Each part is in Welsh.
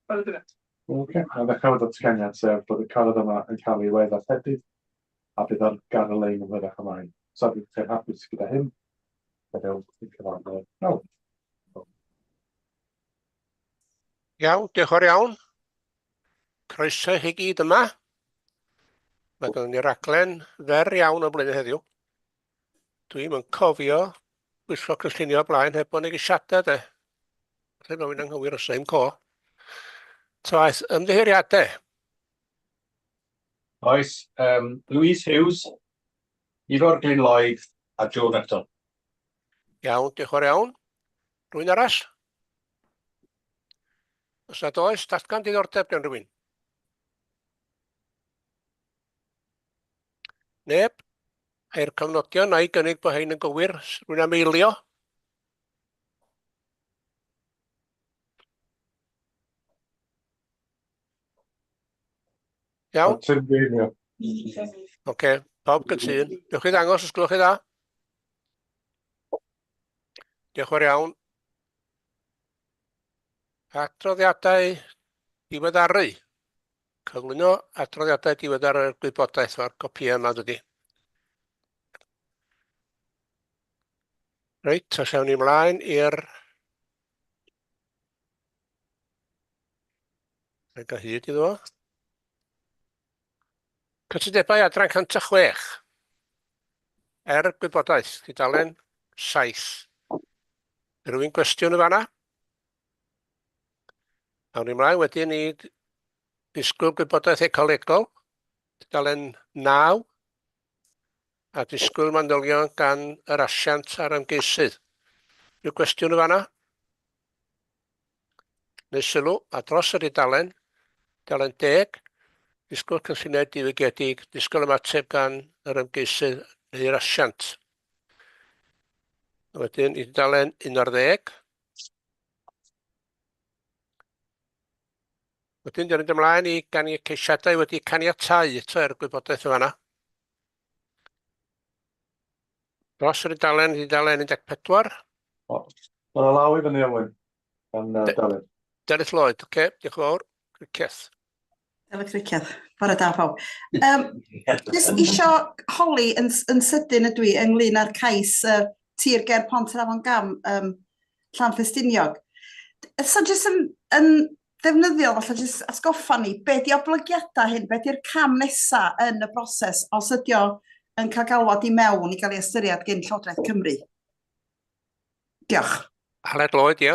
Oce, a ddechrau fod datganiad sef bod y cyfnod yma yn cael ei weddill hefyd, a bydd ar gan y lein yn fyrach ymlaen. So, bydd chi'n hapus gyda hyn, byddwch chi'n cyfarfod nawr. Iawn, diolch o'r iawn. Croeso i chi gyd yma. Mae gen ni raglen fer iawn o blaen heddiw. Dwi'n yn cofio gwisgo cynllunio blaen heb bod ni gesiadau de. Lle mae wy'n anghywir o seim co. Toes, ymddiheuriadau. Oes, Louise Hughes, Ifor Glyn Lloyd a Joe Necton. Iawn, diolch o'r iawn. Rwy'n arall? Os nad oes, datgan diddordeb gan rywun. Neb? Ai'r cofnodion a'i gynnig bod hein yn gywir. Rwy'n am eilio. Iawn? Cynllunio. Oce, pawb gytun. Diolch chi ddangos os gwelwch chi dda. Diolch o'r iawn. Adroddiadau diweddaru. Cyflwyno adroddiadau diweddaru'r gwybodaeth o'r copïau yma dydy. Reit, os ewn ni ymlaen i'r... Rhaid o hyd iddo. Cytudebau adran 106. Gwybodaeth, tudalen 7. Rwy'n gwestiwn y fanna? Awn ni ymlaen wedyn i disgwyl gwybodaeth ecolegol, tudalen 9, a disgwyl manylion gan yr asiant a'r ymgeisydd. Rwy'n gwestiwn y fanna? Neu sylw, a dros yr udalen, tudalen 10, disgwyl cynlluniau diwygiedig, disgwyl ymateb gan yr ymgeisydd neu'r asiant. Wedyn i tudalen 11. Wedyn dyn ni'n ymlaen i gan i ceisiadau wedi caniatáu eto gwybodaeth yma. Dros yr udalen 14. Mae'n law i fyny Owen. Delyth. Delyth Lloyd, oce, diolch yn fawr. Cricieth. Delyth Cricieth, bore da pawb. Jyst isio holi yn sydyn ydw i ynglyn â'r cais tir ger Pont yr Afon Gam Llanfestiniog. So jyst yn ddefnyddiol, falle jyst atgoffa ni, be di oblygiadau hyn, be di'r cam nesa yn y broses os ydi o yn cael galwad i mewn i gael ei ystyried gen Llywodraeth Cymru? Diolch. Aled Lloyd, ie.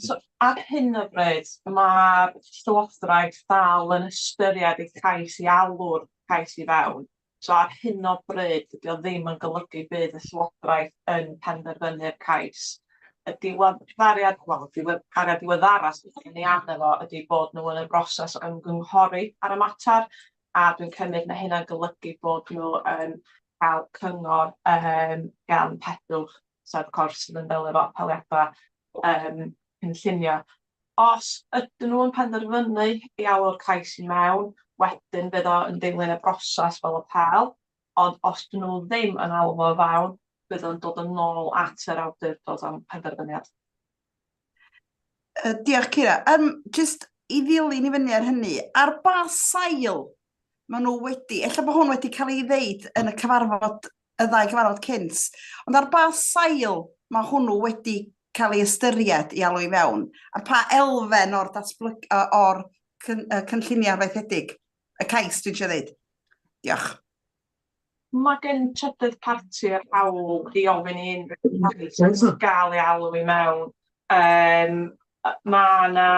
So, ar hyn o bryd, mae'r Llywodraeth dal yn ystyried ei cais i alw'r cais i fewn. So, ar hyn o bryd, dydy o ddim yn golygu bydd y Llywodraeth yn penderfynu'r cais. Y diweddariad diweddara sy'n ei arno fo ydy bod nhw yn y broses o ymgynghori ar y mater, a dwi'n cymryd na hynna'n golygu bod nhw yn cael cyngor gan Pedwch, sef cwrs sydd yn ddilyn efo apeliadau cynllunio. Os ydyn nhw yn penderfynu i alw'r cais i mewn, wedyn bydd o yn dilyn y broses fel apel, ond os dyn nhw ddim yn alw fo fewn, bydd o'n dod yn ôl at yr awdurdod am penderfyniad. Diolch Cira. Just i ddilyn i fyny ar hynny, ar bas sail, maen nhw wedi, ella bod hwn wedi cael ei ddeud yn y cyfarfod, y ddau cyfarfod cynt, ond ar bas sail, mae hwnnw wedi cael ei ystyried i alw i fewn. Ar pa elfen o'r cynlluniau arfaethedig, y cais dwi'n siarad dweud. Diolch. Mae gen trydydd parti'r hawl i ofyn i unrhyw gael ei alw i mewn. Mae yna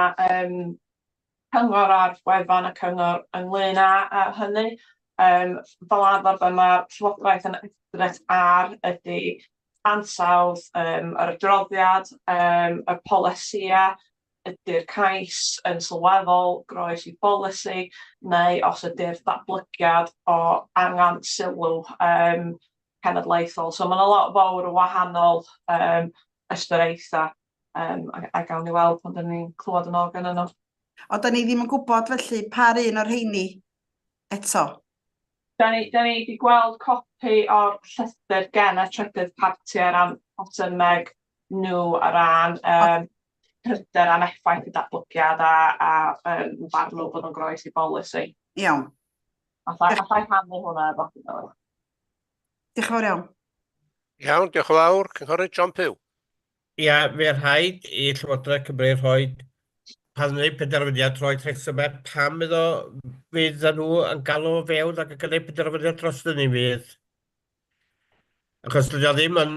cyngor ar wefan y cyngor ynglyn â hynny. Fel arfer mae'r Llywodraeth yn edrych ar ydy ansawdd yr adroddiad, y polisia, ydy'r cais yn sylweddol, groes i bolisi, neu os ydy'r datblygiad o angan sylw cenedlaethol. So mae'n a lot fawr o wahanol ystyreitha a gawn ni weld pan dyn ni'n clywed yn ôl gan nhw. O, da ni ddim yn gwybod felly pa'r un o'r rheini eto? Da ni wedi gweld copi o'r llythyr gen y trydydd parti ar ran potymeg nhw ar ran hyder am effaith y datblygiad a barn nhw bod yn groes i bolisi. Iawn. Allai rhannu hwnna efo chi. Diolch yn fawr iawn. Iawn, diolch yn fawr. Cynghorydd John Pugh. Ia, fe'r rhaid i Llywodraeth Cymru rhoi pan wneud penderfyniad rhoi rhesymau pam iddo fydd nhw yn galw fewn ac yn gwneud penderfyniad dros ni fydd. Achos dydy o ddim yn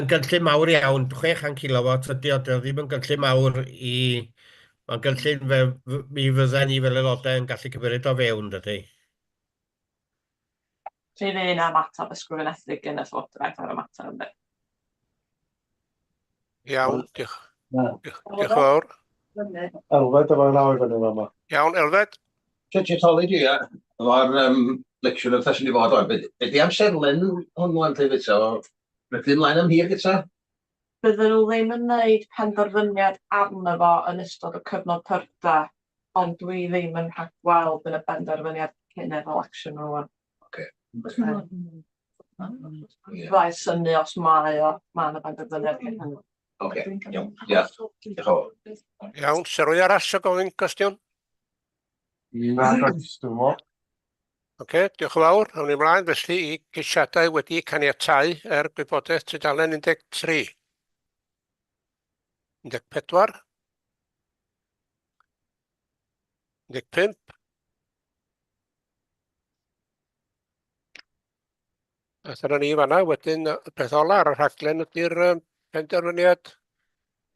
gynllun mawr iawn, 600 kilowat ydy o, dydy o ddim yn gynllun mawr i... Mae'n gynllun mi fydden ni fel aelodau yn gallu cymryd o fewn, dydy. Sy'n un am atab ysgrifenedig yn y Llywodraeth ar y mater ynddi. Iawn, diolch. Diolch yn fawr. Elfed efo naw i fyny yma. Iawn, Elfed. Judge Holly di, ia. O'r lecsiwn yn ddysgu ni fod o'r byd. Ydy amserlen hwnnw yn teud eto? Rydyn mlaen am hir gyda? Bydden nhw ddim yn gwneud penderfyniad arno fo yn ystod y cyfnod pyrda, ond dwi ddim yn rhagweld yn y penderfyniad cyn yr election rwan. Fai syni os mae yna penderfyniad cyn hynny. Oce, iawn. Ia, diolch yn fawr. Iawn, se rwy arall o gofyn cwestiwn? Na, does, dwi'n mo. Oce, diolch yn fawr. Awn ni mlaen felly i geisiadau wedi caniatáu gwybodaeth tudalen 13. 14. 15. A dyna ni fanna, wedyn y peth ola ar y rhaglen ydy'r penderfyniad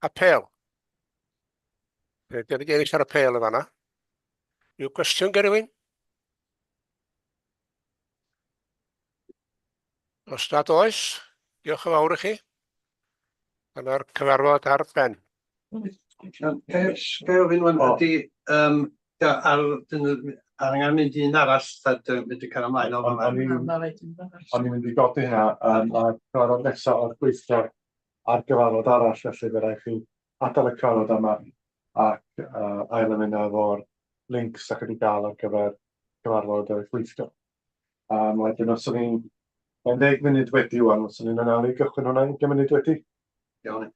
apel. Dyna ni ennill ar apel y fanna. Ryw gwestiwn gen rywun? Os nad oes, diolch yn fawr i chi. Dyna'r cyfarfod ar ben. Gael ofyn wan, ydy, ar angen mynd i un arall, mynd i cael ymlaen o fan'na. O'n i'n mynd i godi hynna, a cyfarfod nesaf o'r gweithio ar gyfarfod arall, felly fe rai chi adael y cyfarfod yma ac ail ymuno efo'r links a'ch wedi gael ar gyfer cyfarfod y gweithio. Wedyn, os o'n i'n 10 munud wedi wan, os o'n i'n anelu gychwyn hwnna 20 munud wedi. Iawn.